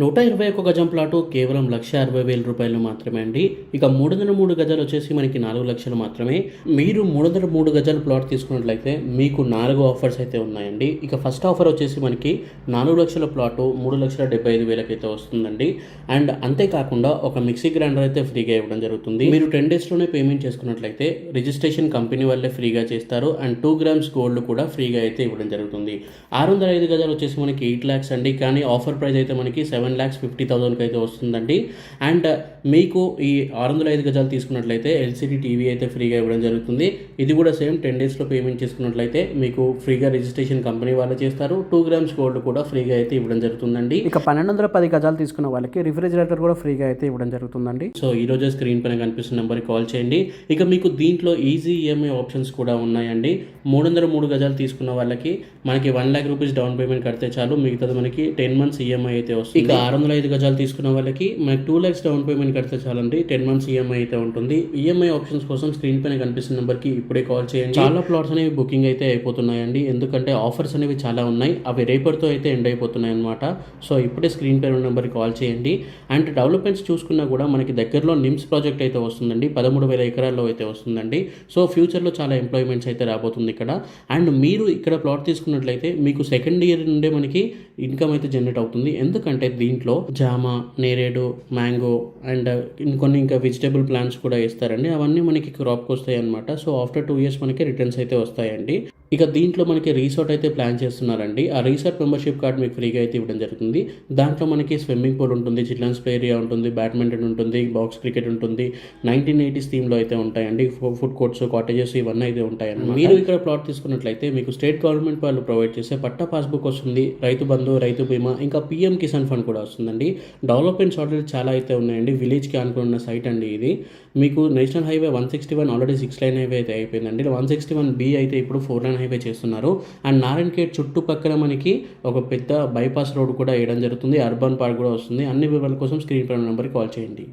121 గజం ప్లాటు కేవలం 1,60,000 రూపాయలు మాత్రమే అండి. ఇక 303 గజాలు వచ్చేసి మనకి 4 లక్షలు మాత్రమే. మీరు 303 గజాల ప్లాట్ తీసుకున్నట్లయితే మీకు 4 ఆఫర్స్ అయితే ఉన్నాయండి. ఇక ఫస్ట్ ఆఫర్ వచ్చేసి మనకి 4 లక్షల ప్లాటు 3,75,000 అయితే వస్తుందండి. అండ్ అంతేకాకుండా ఒక మిక్సీ గ్రైండర్ అయితే ఫ్రీగా ఇవ్వడం జరుగుతుంది. మీరు 10 డేస్లోనే పేమెంట్ చేసుకున్నట్లయితే రిజిస్ట్రేషన్ కంపెనీ వాళ్ళే ఫ్రీగా చేస్తారు. అండ్ 2 గ్రామ్స్ గోల్డ్ కూడా ఫ్రీగా అయితే ఇవ్వడం జరుగుతుంది. 605 గజాలు వచ్చేసి మనకి 8 lakhs అండి. కానీ ఆఫర్ ప్రైస్ అయితే మనకి 7,50,000 అయితే వస్తుందండి. అండ్ మీకు ఈ 605 గజాలు తీసుకున్నట్లయితే ఎల్సిడి టీవీ అయితే ఫ్రీగా ఇవ్వడం జరుగుతుంది. ఇది కూడా సేమ్ 10 డేస్లో పేమెంట్ చేసుకున్నట్లయితే మీకు ఫ్రీగా రిజిస్ట్రేషన్ కంపెనీ వాళ్ళు చేస్తారు. 2 గ్రామ్స్ గోల్డ్ కూడా ఫ్రీగా అయితే ఇవ్వడం జరుగుతుందండి. ఇక 1,210 గజాలు తీసుకున్న వాళ్ళకి రిఫ్రిజిరేటర్ కూడా ఫ్రీగా అయితే ఇవ్వడం జరుగుతుందండి. సో ఈ రోజే స్క్రీన్ పైన కనిపిస్తున్న నెంబర్కి కాల్ చేయండి. ఇక మీకు దీంట్లో ఈజీ ఈఎంఐ ఆప్షన్స్ కూడా ఉన్నాయండి. 303 గజాలు తీసుకున్న వాళ్ళకి మనకి 1 lakh రూపీస్ డౌన్ పేమెంట్ కడితే చాలు, మిగతాది మనకి 10 months ఈఎంఐ అయితే వస్తుంది. ఇక 605 గజాలు తీసుకున్న వాళ్ళకి మనకి 2 lakhs డౌన్ పేమెంట్ కడితే చాలండి, 10 months ఈఎంఐ అయితే ఉంటుంది. ఈఎంఐ ఆప్షన్స్ కోసం స్క్రీన్ పైన కనిపిస్తున్న నెంబర్కి ఇప్పుడే కాల్ చేయండి. చాలా ప్లాట్స్ అనేవి బుకింగ్ అయితే అయిపోతున్నాయండి, ఎందుకంటే ఆఫర్స్ అనేవి చాలా ఉన్నాయి. అవి రేపటితో అయితే ఎండ్ అయిపోతున్నాయి అనమాట. సో ఇప్పుడే స్క్రీన్ పైన ఉన్న నెంబర్కి కాల్ చేయండి. అండ్ డెవలప్మెంట్స్ చూసుకున్నా కూడా మనకి దగ్గరలో నిమ్స్ ప్రాజెక్ట్ అయితే వస్తుందండి. 13,000 ఎకరాల్లో అయితే వస్తుందండి. సో ఫ్యూచర్లో చాలా ఎంప్లాయ్మెంట్స్ అయితే రాబోతుంది ఇక్కడ. అండ్ మీరు ఇక్కడ ప్లాట్ తీసుకున్నట్లయితే మీకు సెకండ్ ఇయర్ నుండే మనకి ఇన్కమ్ అయితే జనరేట్ అవుతుంది. ఎందుకంటే దీంట్లో జామ, నేరేడు, మ్యాంగో అండ్ ఇంకొన్ని ఇంకా వెజిటేబుల్ ప్లాంట్స్ కూడా వేస్తారండి. అవన్నీ మనకి క్రాప్కి వస్తాయి అనమాట. సో ఆఫ్టర్ 2 years మనకి రిటర్న్స్ అయితే వస్తాయండి. ఇక దీంట్లో మనకి రీసార్ట్ అయితే ప్లాన్ చేస్తున్నారండి. ఆ రీసార్ట్ మెంబర్షిప్ కార్డ్ మీకు ఫ్రీగా అయితే ఇవ్వడం జరుగుతుంది. దాంట్లో మనకి స్విమ్మింగ్ పూల్ ఉంటుంది, చిల్డ్రన్స్ ప్లే ఏరియా ఉంటుంది, బ్యాడ్మింటన్ ఉంటుంది, బాక్స్ క్రికెట్ ఉంటుంది, 1980s థీమ్లో అయితే ఉంటాయండి. ఫుడ్ కోర్ట్స్, కాటేజెస్ ఇవన్నీ అయితే ఉంటాయండి. మీరు ఇక్కడ ప్లాట్ తీసుకున్నట్లయితే మీకు స్టేట్ గవర్నమెంట్ వాళ్ళు ప్రొవైడ్ చేసే పట్టా పాస్బుక్ వస్తుంది, రైతు బంధు, రైతు బీమా, ఇంకా పిఎం కిసాన్ ఫండ్ కూడా వస్తుందండి. డెవలప్మెంట్స్ ఆల్రెడీ చాలా అయితే ఉన్నాయండి. విలేజ్కి అనుకున్న సైట్ అండి ఇది. మీకు national highway 161 already 6 lane highway అయితే అయిపోయిందండి. 161B అయితే ఇప్పుడు 4 lane హైవే చేస్తున్నారు. అండ్ నారాయణఖేడ్ చుట్టుపక్కల మనకి ఒక పెద్ద బైపాస్ రోడ్ కూడా వేయడం జరుగుతుంది. అర్బన్ పార్క్ కూడా వస్తుంది. అన్ని వివరాల కోసం స్క్రీన్ పైన నెంబర్కి కాల్ చేయండి.